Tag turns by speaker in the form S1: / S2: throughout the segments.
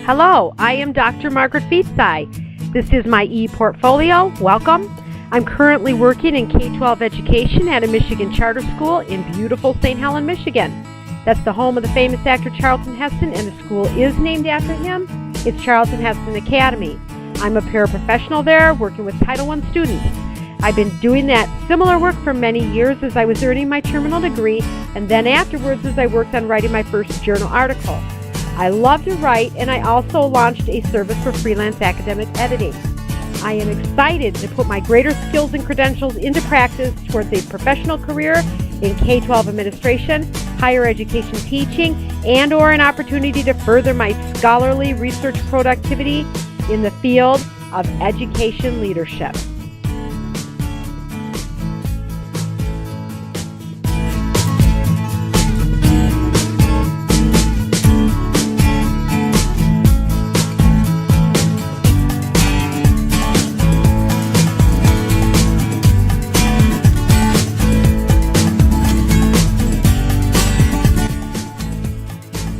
S1: Hello, I am Dr. Margaret Ficaj. This is my e-portfolio. Welcome. I'm currently working in K-12 education at a Michigan charter school in beautiful St. Helen, Michigan. That's the home of the famous actor Charlton Heston, and the school is named after him. It's Charlton Heston Academy. I'm a paraprofessional there, working with Title I students. I've been doing that similar work for many years as I was earning my terminal degree, and then afterwards as I worked on writing my first journal article. I love to write, and I also launched a service for freelance academic editing. I am excited to put my greater skills and credentials into practice towards a professional career in K-12 administration, higher education teaching, and/or an opportunity to further my scholarly research productivity in the field of education leadership.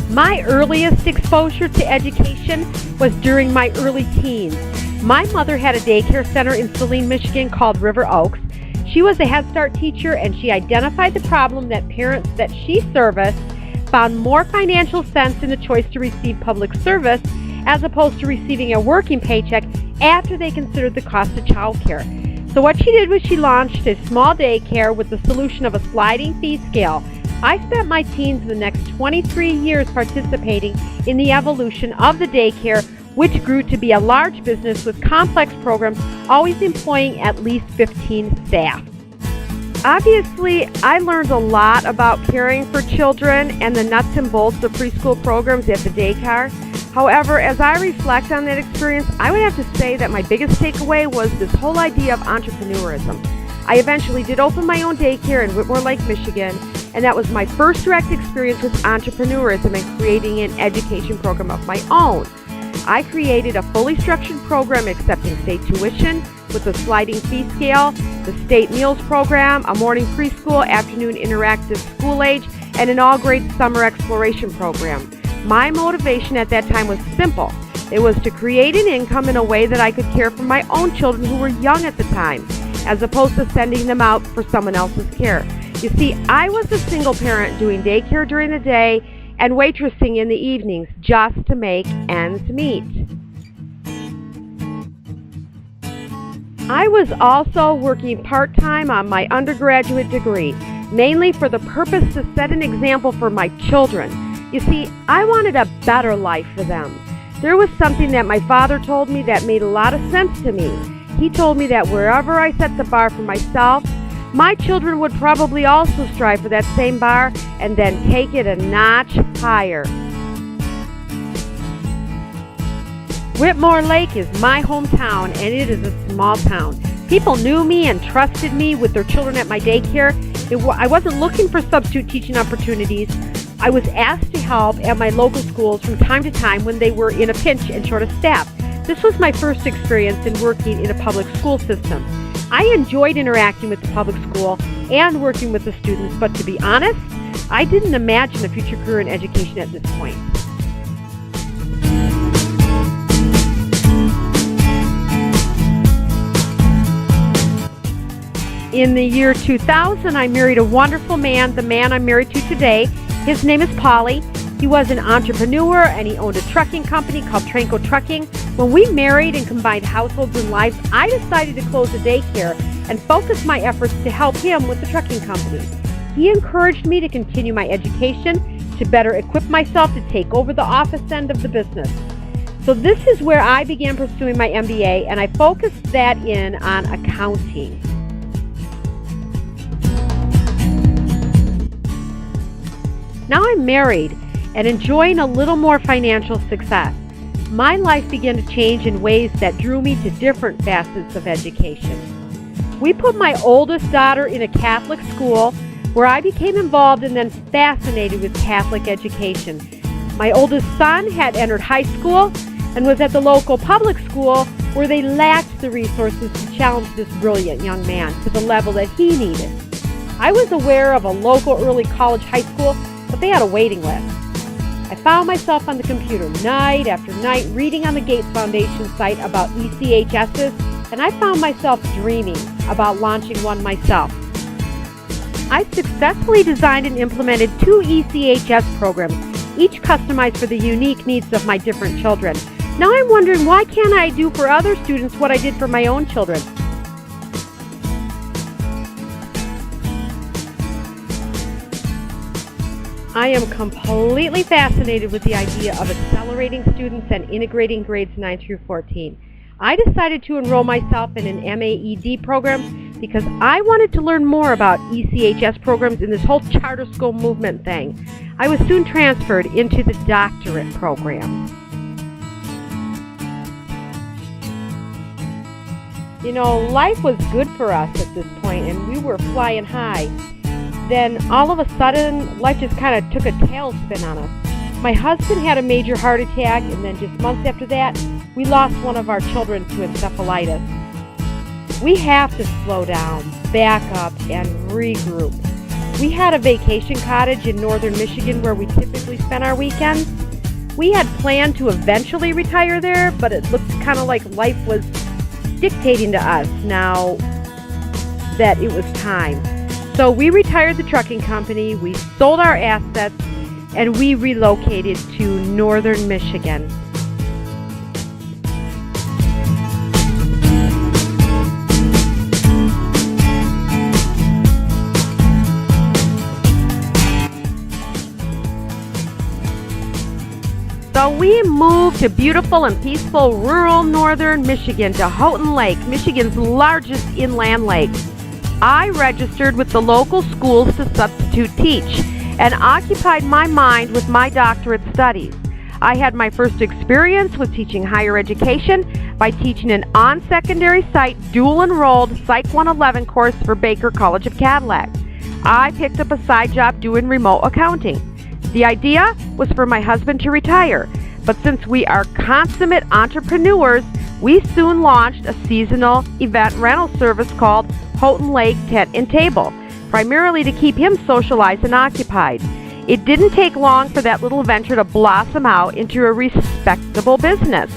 S1: My earliest exposure to education was during my early teens. My mother had a daycare center in Saline, Michigan called River Oaks. She was a Head Start teacher, and she identified the problem that parents that she serviced found more financial sense in the choice to receive public service as opposed to receiving a working paycheck after they considered the cost of childcare. So what she did was she launched a small daycare with the solution of a sliding fee scale. I spent my teens and the next 23 years participating in the evolution of the daycare, which grew to be a large business with complex programs, always employing at least 15 staff. Obviously, I learned a lot about caring for children and the nuts and bolts of preschool programs at the daycare. However, as I reflect on that experience, I would have to say that my biggest takeaway was this whole idea of entrepreneurism. I eventually did open my own daycare in Whitmore Lake, Michigan, and that was my first direct experience with entrepreneurism and creating an education program of my own. I created a fully structured program accepting state tuition with a sliding fee scale, the state meals program, a morning preschool, afternoon interactive school age, and an all-grade summer exploration program. My motivation at that time was simple. It was to create an income in a way that I could care for my own children who were young at the time, as opposed to sending them out for someone else's care. You see, I was a single parent doing daycare during the day and waitressing in the evenings just to make ends meet. I was also working part-time on my undergraduate degree, mainly for the purpose to set an example for my children. You see, I wanted a better life for them. There was something that my father told me that made a lot of sense to me. He told me that wherever I set the bar for myself, my children would probably also strive for that same bar and then take it a notch higher. Whitmore Lake is my hometown, and it is a small town. People knew me and trusted me with their children at my daycare. I wasn't looking for substitute teaching opportunities. I was asked to help at my local schools from time to time when they were in a pinch and short of staff. This was my first experience in working in a public school system. I enjoyed interacting with the public school and working with the students, but to be honest, I didn't imagine a future career in education at this point. In the year 2000, I married a wonderful man, the man I'm married to today. His name is Paulie. He was an entrepreneur, and he owned a trucking company called Tranco Trucking. When we married and combined households and lives, I decided to close the daycare and focus my efforts to help him with the trucking company. He encouraged me to continue my education to better equip myself to take over the office end of the business. So this is where I began pursuing my MBA, and I focused that in on accounting. Now I'm married and enjoying a little more financial success. My life began to change in ways that drew me to different facets of education. We put my oldest daughter in a Catholic school where I became involved and then fascinated with Catholic education. My oldest son had entered high school and was at the local public school where they lacked the resources to challenge this brilliant young man to the level that he needed. I was aware of a local early college high school, but they had a waiting list. I found myself on the computer night after night reading on the Gates Foundation site about ECHSs, and I found myself dreaming about launching one myself. I successfully designed and implemented 2 ECHS programs, each customized for the unique needs of my different children. Now I'm wondering, why can't I do for other students what I did for my own children? I am completely fascinated with the idea of accelerating students and integrating grades 9 through 14. I decided to enroll myself in an MAED program because I wanted to learn more about ECHS programs in this whole charter school movement thing. I was soon transferred into the doctorate program. You know, life was good for us at this point, and we were flying high. Then all of a sudden, life just kind of took a tailspin on us. My husband had a major heart attack, and then just months after that, we lost one of our children to encephalitis. We have to slow down, back up, and regroup. We had a vacation cottage in northern Michigan where we typically spent our weekends. We had planned to eventually retire there, but it looked kind of like life was dictating to us now that it was time. So we retired the trucking company, we sold our assets, and we relocated to northern Michigan. So we moved to beautiful and peaceful rural northern Michigan, to Houghton Lake, Michigan's largest inland lake. I registered with the local schools to substitute teach and occupied my mind with my doctorate studies. I had my first experience with teaching higher education by teaching an on-secondary site dual-enrolled Psych 111 course for Baker College of Cadillac. I picked up a side job doing remote accounting. The idea was for my husband to retire, but since we are consummate entrepreneurs, we soon launched a seasonal event rental service called Houghton Lake Tent and Table, primarily to keep him socialized and occupied. It didn't take long for that little venture to blossom out into a respectable business.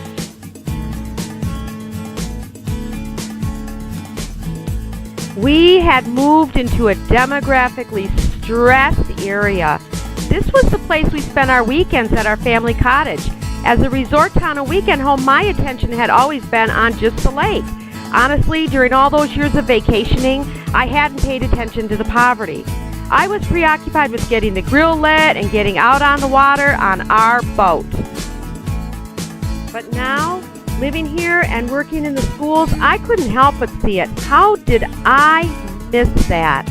S1: We had moved into a demographically stressed area. This was the place we spent our weekends at our family cottage. As a resort town and weekend home, my attention had always been on just the lake. Honestly, during all those years of vacationing, I hadn't paid attention to the poverty. I was preoccupied with getting the grill lit and getting out on the water on our boat. But now, living here and working in the schools, I couldn't help but see it. How did I miss that?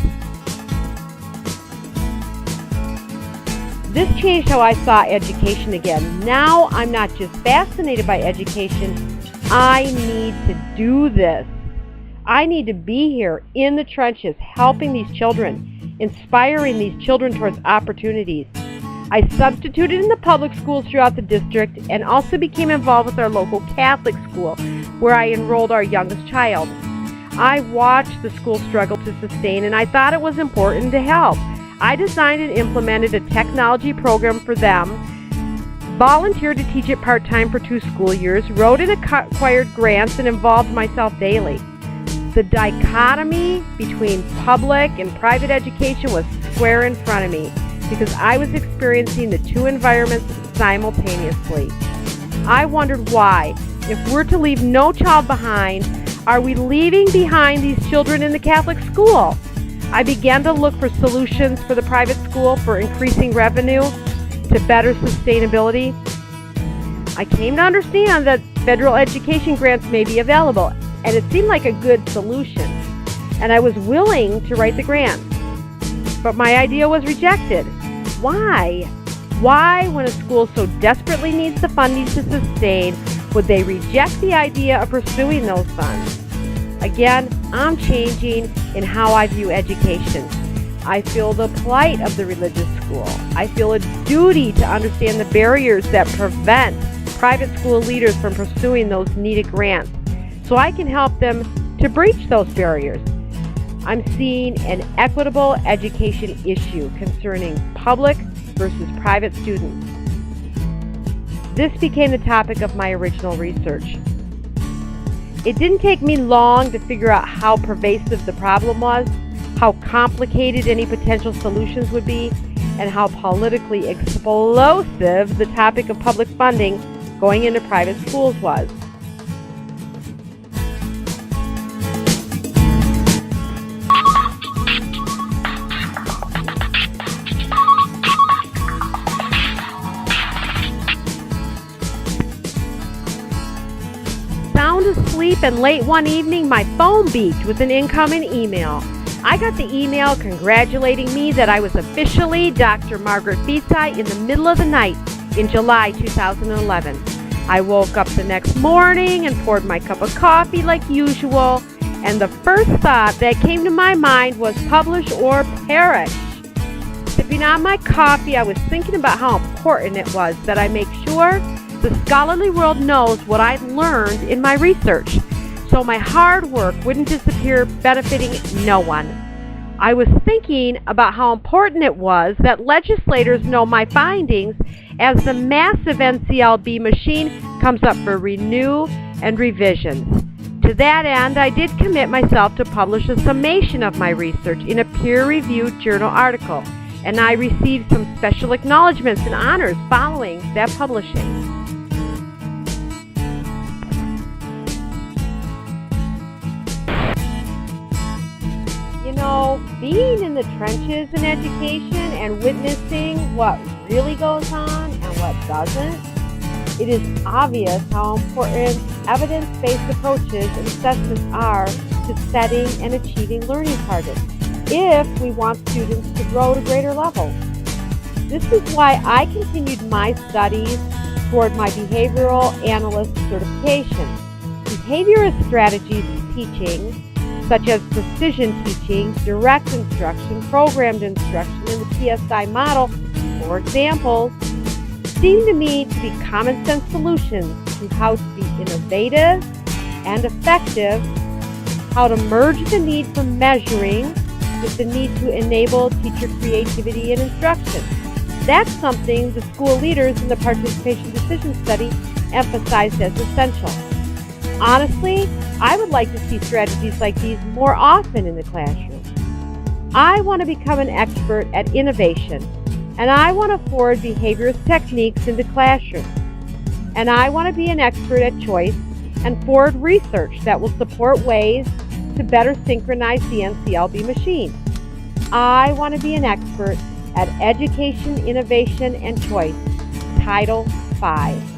S1: This changed how I saw education again. Now I'm not just fascinated by education, I need to do this. I need to be here in the trenches, helping these children, inspiring these children towards opportunities. I substituted in the public schools throughout the district and also became involved with our local Catholic school, where I enrolled our youngest child. I watched the school struggle to sustain, and I thought it was important to help. I designed and implemented a technology program for them, volunteered to teach it part-time for 2 school years, wrote and acquired grants, and involved myself daily. The dichotomy between public and private education was square in front of me because I was experiencing the 2 environments simultaneously. I wondered why. If we're to leave no child behind, are we leaving behind these children in the Catholic school? I began to look for solutions for the private school for increasing revenue to better sustainability. I came to understand that federal education grants may be available, and it seemed like a good solution, and I was willing to write the grant. But my idea was rejected. Why? Why, when a school so desperately needs the funding to sustain, would they reject the idea of pursuing those funds? Again, I'm changing in how I view education. I feel the plight of the religious school. I feel a duty to understand the barriers that prevent private school leaders from pursuing those needed grants, so I can help them to breach those barriers. I'm seeing an equitable education issue concerning public versus private students. this became the topic of my original research. It didn't take me long to figure out how pervasive the problem was, how complicated any potential solutions would be, and how politically explosive the topic of public funding going into private schools was. Sound asleep, and late one evening my phone beeped with an incoming email. I got the email congratulating me that I was officially Dr. Margaret Ficaj in the middle of the night in July 2011. I woke up the next morning and poured my cup of coffee like usual, and the first thought that came to my mind was publish or perish. Sipping on my coffee, I was thinking about how important it was that I make sure the scholarly world knows what I'd learned in my research, so my hard work wouldn't disappear, benefiting no one. I was thinking about how important it was that legislators know my findings as the massive NCLB machine comes up for renew and revisions. To that end, I did commit myself to publish a summation of my research in a peer-reviewed journal article, and I received some special acknowledgments and honors following that publishing. You know, being in the trenches in education and witnessing what really goes on and what doesn't, it is obvious how important evidence-based approaches and assessments are to setting and achieving learning targets if we want students to grow to greater levels. This is why I continued my studies toward my behavioral analyst certification. Behaviorist strategies of teaching, such as precision teaching, direct instruction, programmed instruction, and the PSI model, for example, seem to me to be common sense solutions to how to be innovative and effective, how to merge the need for measuring with the need to enable teacher creativity in instruction. That's something the school leaders in the participation decision study emphasized as essential. Honestly, I would like to see strategies like these more often in the classroom. I want to become an expert at innovation, and I want to forward behaviorist techniques into classrooms. And I want to be an expert at choice and forward research that will support ways to better synchronize the NCLB machine. I want to be an expert at education, innovation, and choice. Title 5.